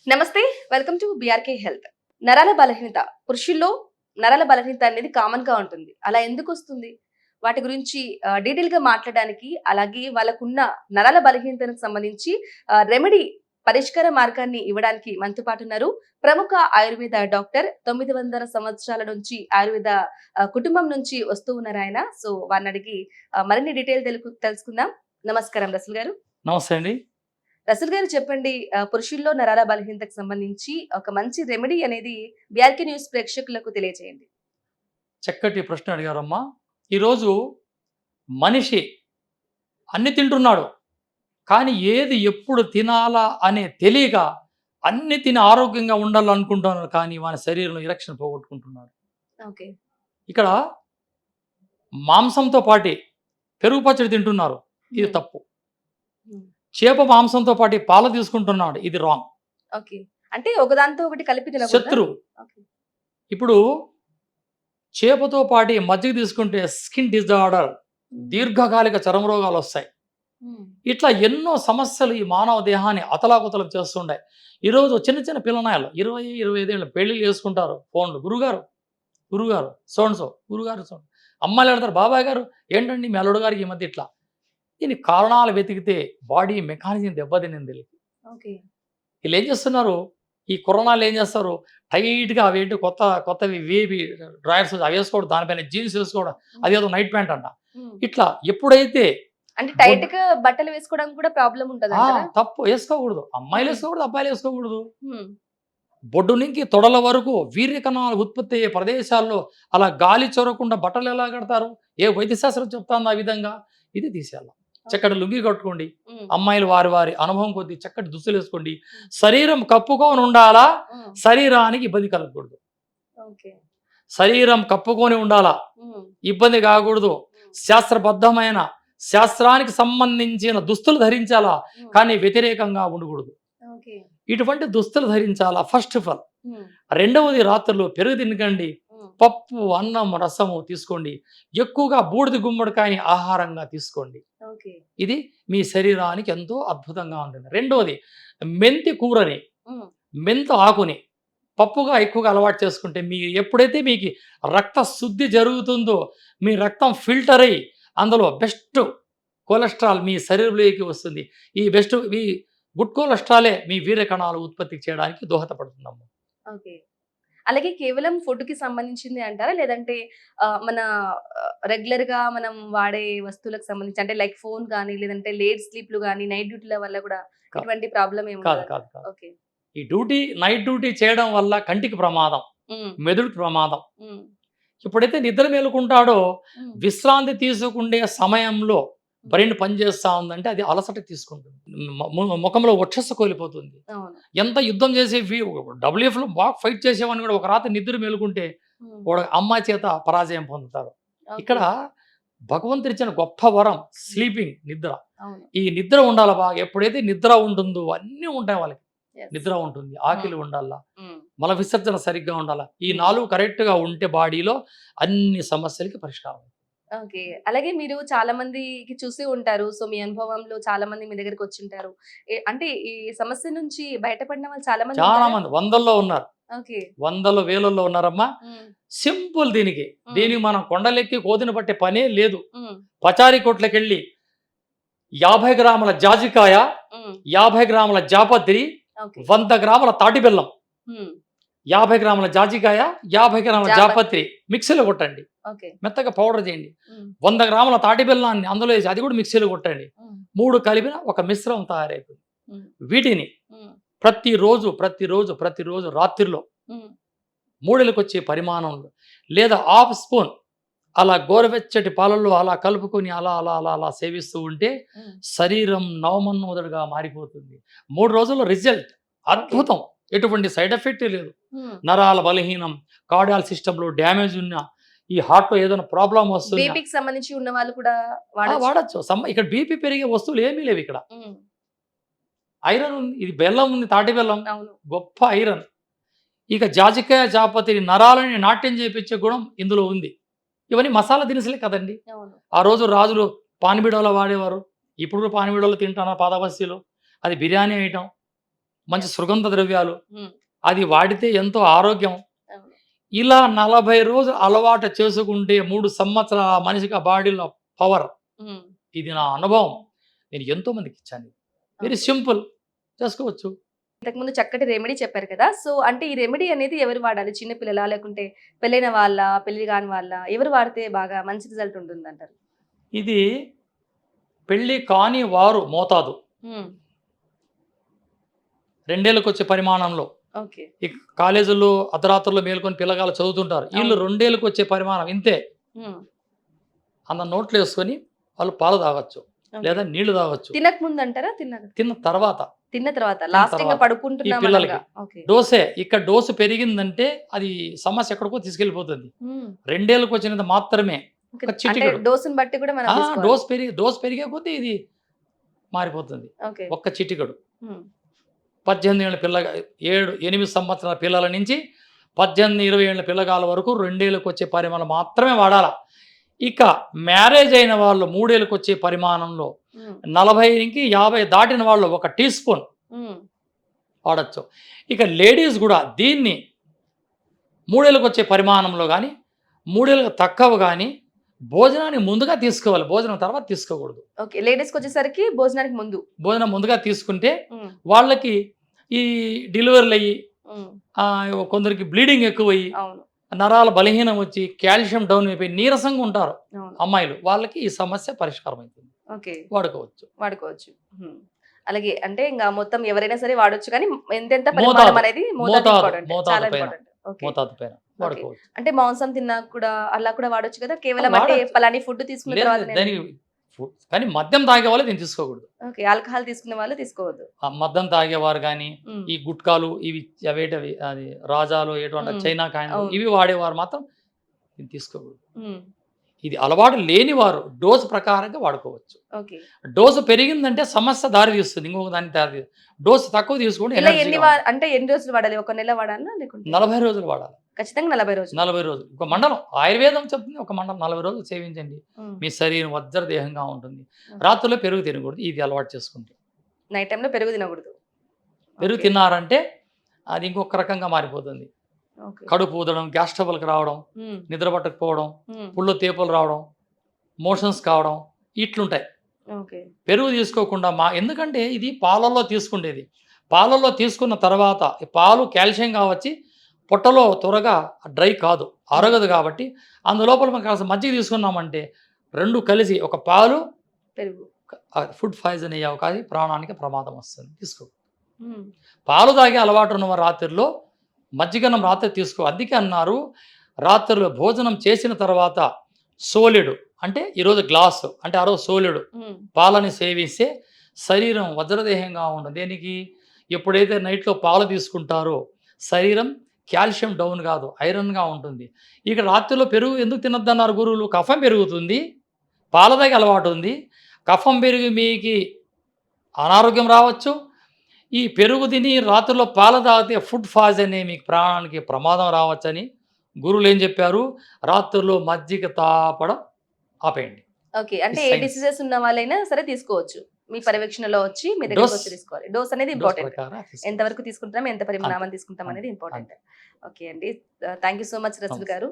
నమస్తే. Welcome to BRK health. నరాల బలహీనత పురుషుల్లో నరాల బలహీనత అనేది కామన్ గా ఉంటుంది. అలా ఎందుకు వస్తుంది? వాటి గురించి డీటెయిల్ గా మాట్లాడడానికి, అలాగే వాళ్ళకున్న నరాల బలహీనతకు సంబంధించి రెమెడీ పరిష్కార మార్గాన్ని ఇవ్వడానికి మనతో పాటు ఉన్నారు ప్రముఖ ఆయుర్వేద డాక్టర్. 900 సంవత్సరాల నుంచి ఆయుర్వేద కుటుంబం నుంచి వస్తూ ఉన్నారు ఆయన. సో వారిని అడిగి మరిన్ని డీటెయిల్ తెలుసుకుందాం. నమస్కారం రసూల్ గారు. నమస్తే అండి. రసూల్ గారు చెప్పండి. పురుషుల్లో నరాల బలహీనతకు సంబంధించి ఒక మంచి రెమెడీ అనేది బీఆర్కే న్యూస్ ప్రేక్షకులకు తెలియజేయండి. చక్కటి ప్రశ్న అడిగారమ్మా. ఈరోజు మనిషి అన్ని తింటున్నాడు. కానీ ఏది ఎప్పుడు తినాలా అనే తెలియక అన్ని తిని ఆరోగ్యంగా ఉండాలనుకుంటున్నాడు. కానీ వాని శరీరంలో ఎలక్షన్ పోగొట్టుకుంటున్నాడు. ఓకే. ఇక్కడ మాంసంతో పాటి పెరుగు పచ్చడి తింటున్నారు. ఇది హ్మ్. తప్పు. హ్మ్. చేప మాంసంతో పాటి పాలు తీసుకుంటున్నాడు. ఇది రాంగ్. ఓకే. అంటే ఒకదాంతో ఒకటి కలిపి తినకూడదా? శత్రువు. ఓకే. ఇప్పుడు చేపతో పాటి మజ్జిగ తీసుకుంటే స్కిన్ డిజార్డర్, హ్మ్. దీర్ఘకాలిక చర్మ రోగాలు వస్తాయి. హ్మ్. ఇట్లా ఎన్నో సమస్యలు ఈ మానవ దేహాన్ని అతలాకుతలం చేస్తుంటాయి. ఈరోజు చిన్న చిన్న పిల్లనాయలు 20-25 ఏళ్ళ పెళ్ళిళ్ళు చేసుకుంటారు. ఫోన్లు, గురుగారు గురుగారు సోన్సో, గురుగారు సోన్ అమ్మాయిలు అడతారు, బాబాయ్ గారు ఏంటండి మీ అల్లుడు గారికి ఈ మధ్య ఇట్లా. దీని కారణాలు వెతికితే బాడీ మెకానిజం దెబ్బతినింది. ఓకే. వీళ్ళు ఏం చేస్తున్నారు, ఈ కరోనాలు ఏం చేస్తారు, టైట్గా అవేంటి కొత్త కొత్తవి వేవి డ్రాయర్స్ అవి వేసుకోవడం, దానిపైన జీన్స్ వేసుకోవడం, అదేదో నైట్ ప్యాంట్ అంట. హ్మ్. ఇట్లా ఎప్పుడైతే అంటే టైట్ గా బట్టలు వేసుకోవడానికి కూడా ప్రాబ్లం ఉంటదంటారా? తప్పు వేసుకోకూడదు, అమ్మాయిలు ఓకే. వేసుకోకూడదు, అబ్బాయిలు వేసుకోకూడదు. హ్మ్. బొడ్డు నుంచి తొడల వరకు వీర్య కణాలు ఉత్పత్తి అయ్యే ప్రదేశాల్లో అలా గాలి చొరకుండా బట్టలు ఎలా కడతారు? ఏ వైద్యశాస్త్రం చెప్తాంది ఆ విధంగా? ఇది తీసేయాలి. చక్కటి లుంగి కట్టుకోండి. హ్మ్. అమ్మాయిలు వారి వారి అనుభవం కొద్దీ చక్కటి దుస్తులు వేసుకోండి. శరీరం కప్పుకొని ఉండాలా, హ్మ్. శరీరానికి ఇబ్బంది కలగకూడదు. ఓకే. శరీరం కప్పుకొని ఉండాలా, హ్మ్. ఇబ్బంది కాకూడదు. శాస్త్రబద్ధమైన శాస్త్రానికి సంబంధించిన దుస్తులు ధరించాలా, హ్మ్. కానీ వ్యతిరేకంగా ఉండకూడదు. ఓకే. ఇటువంటి దుస్తులు ధరించాలా ఫస్ట్ ఆఫ్ ఆల్. హ్మ్. రెండవది, రాత్రులు పెరుగు తినకండి. హ్మ్. పప్పు, అన్నం, రసము తీసుకోండి. ఎక్కువగా బూడిద గుమ్మడికాయని ఆహారంగా తీసుకోండి. ఓకే. ఇది మీ శరీరానికి ఎంతో అద్భుతంగా ఉంటుంది. రెండవది, మెంతి కూరని, హ్మ్. మెంతి ఆకుని పప్పుగా ఎక్కువగా అలవాటు చేసుకుంటే ఎప్పుడైతే మీకు రక్త శుద్ధి జరుగుతుందో, మీ రక్తం ఫిల్టర్ అయ్యి అందులో బెస్ట్ కొలెస్ట్రాల్ మీ శరీరంలోకి వస్తుంది. ఈ గుడ్ కొలెస్ట్రాలే మీ వీర్య కణాలు ఉత్పత్తి చేయడానికి దోహదపడుతుందమ్మా. ఓకే. అలాగే కేవలం ఫుడ్‌కి సంబంధించింది అంటారా? లేదంటే మన రెగ్యులర్‌గా మనం వాడే వస్తువులకు సంబంధించి అంటే లైక్ ఫోన్ గాని, లేదంటే లేట్ స్లీప్‌లు గాని, నైట్ డ్యూటీల వల్ల కూడా కా ఇటువంటి ప్రాబ్లమ్ ఏమి కాదు, ఉండదంటారా? కాదు, కాదు. ఓకే. ఈ నైట్ డ్యూటీ చేయడం వల్ల కంటికి ప్రమాదం, హ్మ్. మెదడుకి ప్రమాదం. హ్మ్. ఎప్పుడైతే నిద్ర మేలుకుంటాడో, హ్మ్. విశ్రాంతి తీసుకునే సమయంలో బ్రెయిన్ పనిచేస్తా ఉందంటే అది అలసట తీసుకుంటుంది. ముఖంలో వక్షస్సు కోల్పోతుంది. అవును. ఎంత యుద్ధం చేసి డబ్ల్యూఎఫ్‌లో బాగా ఫైట్ చేసేవాడిని కూడా ఒక రాత్రి నిద్ర మేలుకుంటే హ్మ్. వాడు అమ్మాయి చేత పరాజయం పొందుతారు. ఇక్కడ ఓకే. భగవంతుడిచ్చిన గొప్ప వరం స్లీపింగ్, నిద్ర. అవును. ఈ నిద్ర ఉండాలి బాగా. ఎప్పుడైతే నిద్ర ఉంటుందో అన్నీ ఉంటాయి వాళ్ళకి. యెస్. నిద్ర ఉంటుంది, హ్మ్. ఆకలి ఉండాలా, హ్మ్. మల విసర్జన సరిగ్గా ఉండాలా. ఈ హ్మ్. 4 కరెక్ట్‌గా ఉంటే బాడీలో అన్ని సమస్యలకి పరిష్కారం. ఓకే. అలాగే మీరు చాలా మందికి చూసి ఉంటారు. సో, మీ అనుభవంలో చాలా మంది మీ దగ్గరికొచ్చుంటారు. అంటే ఈ సమస్య నుంచి బయటపడిన వాళ్ళు చాలా మంది చాలా ఉంటారా? మంది వందల్లో ఉన్నారు. ఓకే. వందలు, వేలల్లో ఉన్నారమ్మా. హ్మ్. సింపుల్ దీనికి. హ్మ్. దీనికి మనం కొండలెక్కి కోతిన పట్టే పనే లేదు. హ్మ్. పచారీ కొట్లకెళ్ళి 50 గ్రాముల జాజికాయ, హ్మ్. 50 గ్రాముల జాపత్రి, ఓకే. 100 గ్రాముల తాటిబెల్లం, హ్మ్. 50 గ్రాముల జాజికాయ, 50 గ్రాముల జాపత్రి. జాపత్రి మిక్సీలో కొట్టండి. ఓకే. మెత్తగా పౌడర్ చేయండి. హ్మ్. 100 గ్రాముల తాటి బెల్లాన్ని అందులో వేసి అది కూడా మిక్సీలో కొట్టండి. హ్మ్. 3 కలిపిన ఒక మిశ్రమం తయారైతుంది. హ్మ్. వీటిని హ్మ్. ప్రతిరోజు రాత్రిలో హ్మ్. మూడెలకొచ్చే పరిమాణంలో లేదా హాఫ్ స్పూన్ అలా గోరువెచ్చటి పాలల్లో అలా కలుపుకొని అలా సేవిస్తూ ఉంటే హ్మ్. శరీరం నవమన్మోదుడుగా మారిపోతుంది. 3 రోజుల్లో రిజల్ట్ ఓకే. అద్భుతం. ఎటువంటి సైడ్ ఎఫెక్ట్ లేదు. హ్మ్. నరాల బలహీనం, కార్డియాల్ సిస్టమ్‌లో డ్యామేజ్ ఉన్నా, ఈ హార్ట్‌లో ఏదైనా ప్రాబ్లమ్ వస్తున్నా బీపీకి సంబంధించి ఉన్న వాళ్ళు కూడా వాడొచ్చు. వాడొచ్చు. ఇక్కడ బీపీ పెరిగే వస్తువులు ఏమీ లేవు ఇక్కడ. హ్మ్. ఐరన్ ఉంది. ఇది బెల్లం ఉంది, తాటి బెల్లం. అవును. గొప్ప ఐరన్. ఇక జాజికాయ, జాపత్రి నరాలని నాట్యం చేపించే గుణం ఇందులో ఉంది. ఇవన్నీ మసాలా దినుసులే కదండీ! అవును. ఆ రోజు రాజులు పానిబిడవలో వాడేవారు. ఇప్పుడు కూడా పానిబిడవలో తింటున్నారు పాతబస్తీలో. అది బిర్యానీ ఐటెమ్. మంచి సుగంధ ద్రవ్యాలు, ఉమ్, అది వాడితే ఎంతో ఆరోగ్యం. అవును. ఇలా 40 రోజులు అలవాటు చేసుకుంటే 3 సంవత్సరాల ఆ మనిషికి ఆ బాడీలో పవర్. ఉమ్, ఇది నా అనుభవం. నేను ఎంతో మందికి ఇచ్చాను. Very okay. సింపుల్, చేసుకోవచ్చు. ఇంతకుముందు చక్కటి రెమెడీ చెప్పారు కదా! సో, అంటే ఈ రెమెడీ అనేది ఎవరు వాడాలి? చిన్న పిల్లలా? లేకుంటే పెళ్ళైన వాళ్ళా? పెళ్లి కాని వాళ్ళా? ఎవరు వాడితే బాగా మంచి రిజల్ట్ ఉంటుందంటారు? ఇది పెళ్లి కాని వారు మోతాదు. హ్మ్. 2 ఏళ్ళకొచ్చే పరిమాణంలో. ఓకే. ఈ కాలేజీల్లో అర్ధరాత్రుల్లో మేలుకొని పిల్లగాళ్ళు చదువుతుంటారు. వీళ్ళు అవును. 2 ఏళ్ళకొచ్చే పరిమాణం ఇంతే. హ్మ్. అన్న నోట్లో వేసుకొని వాళ్ళు పాలు తాగొచ్చు. ఓకే. లేదా నీళ్లు తాగొచ్చు. తినక ముందంటారా? తిన్నాక? తిన్న తర్వాత. తిన్న తర్వాత. లాస్ట్ ఇంక తర్వాత. ఈ పడుకుంటున్నాం పిల్లలకి. అనంగా. ఓకే. డోసే. ఇక్కడ డోసు పెరిగిందంటే అది సమస్య ఎక్కడికో తీసుకెళ్ళిపోతుంది. హ్మ్. 2 ఏళ్ళకొచ్చినంత మాత్రమే. ఓకే. ఒక అంటే చిటికెడు. డోసుని బట్టి కూడా మనం తీసుకోవాలి. డోస్ పెరిగే కొద్దీ ఇది మారిపోతుంది. ఓకే. ఒక్క చిటికెడు. హ్మ్. 18 ఏళ్ల 8 సంవత్సరాల పిల్లల నుంచి 18, 20 ఏళ్ల పిల్లగాళ్ళ వరకు 2 ఏళ్ళకొచ్చే పరిమాణం మాత్రమే వాడాల. ఇక మ్యారేజ్ అయిన వాళ్ళు 3 ఏళ్ళకొచ్చే పరిమాణంలో, హ్మ్. 40-50 దాటిన వాళ్ళు 1 టీ స్పూన్ హ్మ్. వాడొచ్చు. ఇక లేడీస్ గూడా దీన్ని 3 ఏళ్ళకొచ్చే పరిమాణంలో గానీ, 3 ఏళ్ళకి తక్కువ గానీ, భోజనానికి ముందుగా తీసుకోవాలి. భోజనం తర్వాత తీసుకోకూడదు. ఓకే. లేడీస్‌కొచ్చేసరికి భోజనానికి ముందు. భోజనం ముందుగా తీసుకుంటే హ్మ్. వాళ్ళకి ఈ డెలివరీలయ్యి, హ్మ్. కొందరికి బ్లీడింగ్ ఎక్కువయ్యి, అవును. నరాల బలహీనం వచ్చి, కాల్షియం డౌన్ అయిపోయి నీరసంగా ఉంటారు అవును. అమ్మాయిలు. వాళ్ళకి ఈ సమస్య పరిష్కారం అవుతుంది. ఓకే. వాడుకోవచ్చు. వాడుకోవచ్చు. హ్మ్. అలాగే అంటే ఇంగ మొత్తం ఎవరైనా సరే వాడొచ్చు కానీ ఎంతెంత పరిమాణం మోతాదు. అనేది మోతాదు మోతాదు. ఇంపార్టెంట్. మోతాదు చాలా పైన. ఇంపార్టెంట్. ఓకే. మోతాదు పైన వాడుకోవచ్చు. అంటే మాంసం తిన్నా కూడా అలా కూడా వాడొచ్చు కదా? కేవలం అంటే వాడొచ్చు. పలాని ఫుడ్ తీసుకున్న లేదు తర్వాతనే దానికి కానీ మద్యం తాగేవాళ్ళు దీన్ని తీసుకోకూడదు. ఓకే. ఆల్కహాల్ తీసుకునే వాళ్ళు తీసుకోవద్దు. ఆ మద్యం తాగేవారు గానీ, హ్మ్. ఈ గుట్కాలు ఇవి అవేటవి అది రాజాలు ఎటువంటి హ్మ్. చైనా కాయిన్లు అవును. ఇవి వాడేవారు మాత్రం దీన్ని తీసుకోకూడదు. హ్మ్. ఇది అలవాటు లేని వారు డోసు ప్రకారంగా వాడుకోవచ్చు. ఓకే. డోసు పెరిగిందంటే సమస్య దారి తీస్తుంది. ఇంకొక దానికి దారి తీస్తుంది. డోసు తక్కువ తీసుకోండి ఇలా ఎన్ని ఎనర్జీగా ఉంటుంది. అంటే ఎన్ని రోజులు వాడాలి? ఒక నెల వాడాలా? లేకుంటే 40 రోజులు వాడాలి. ఖచ్చితంగా 40 రోజులు. 40 రోజులు. ఒక మండలం ఆయుర్వేదం చెప్తుంది. ఒక మండలం 40 రోజులు సేవించండి. హ్మ్. మీ శరీరం వజ్రదేహంగా ఉంటుంది. ఓకే. రాత్రుల్లో పెరుగు తినకూడదు. ఇది అలవాటు చేసుకుంటే. నైట్ టైమ్‌లో పెరుగు తినకూడదు. పెరుగు ఓకే. తిన్నారంటే అది ఇంకొక రకంగా మారిపోతుంది. ఓకే. కడుపు ఊదడం, గ్యాస్ ట్రబుల్‌కి రావడం, హ్మ్. నిద్ర పట్టకపోవడం, హ్మ్. పుళ్ళు తేపులు రావడం, మోషన్స్ కావడం ఇట్లుంటాయి. ఓకే. పెరుగు తీసుకోకుండా ఎందుకంటే ఇది పాలల్లో తీసుకుండేది. పాలల్లో తీసుకున్న తర్వాత ఈ పాలు కాల్షియంగా వచ్చి పొట్టలో త్వరగా డ్రై కాదు, అరగదు కాబట్టి అందులోపల మనం కాస్త మజ్జిగ తీసుకున్నామంటే 2 కలిసి ఒక పాలు పెరుగు. ఫుడ్ పాయిజన్ అయ్యే అవకాశం ప్రాణానికి ప్రమాదం వస్తుంది. తీసుకో. హ్మ్. పాలు తాగే అలవాటు ఉన్నవారు రాత్రిలో మజ్జిగన్నం రాత్రి తీసుకో. అందుకే అన్నారు రాత్రిలో భోజనం చేసిన తర్వాత సోలెడు అంటే ఈరోజు గ్లాసు అంటే ఆ రోజు సోలెడు హ్మ్. పాలని సేవిస్తే శరీరం వజ్రదేహంగా ఉండదు. దేనికి? ఎప్పుడైతే నైట్‌లో పాలు తీసుకుంటారో శరీరం కాల్షియం డౌన్ కాదు, ఐరన్‌గా ఉంటుంది. ఇక రాత్రిలో పెరుగు ఎందుకు తినొద్దన్నారు గురువులు? కఫం పెరుగుతుంది. పాలు తాగే అలవాటు ఉంది. కఫం పెరిగి మీకి అనారోగ్యం రావచ్చు. ఈ పెరుగు తిని రాత్రిలో పాలు తాగితే ఫుడ్ పాయిజన్ అయ్యి మీకు ప్రాణానికి ప్రమాదం రావచ్చని గురువులు ఏం చెప్పారు? రాత్రిలో మజ్జిగ తాపడం ఆపేయండి. ఓకే. అంటే ఇది ఏ సైన్స్. డిసీజెస్ ఉన్న వాళ్ళైనా సరే తీసుకోవచ్చు. మీ పర్యవేక్షణలో వచ్చి మీ డోస్ దగ్గరకొచ్చి తీసుకోవాలి. డోస్ అనేది డోస్ ఇంపార్టెంట్. ప్రకారం తీసుకోవచ్చు. ఎంతవరకు తీసుకుంటున్నాం, ఎంత అంతే. పరిమాణం తీసుకుంటాం అంతే. అనేది ఇంపార్టెంట్. అంతే. ఓకే అండి. Thank you so much Rasool నమస్తే. గారు.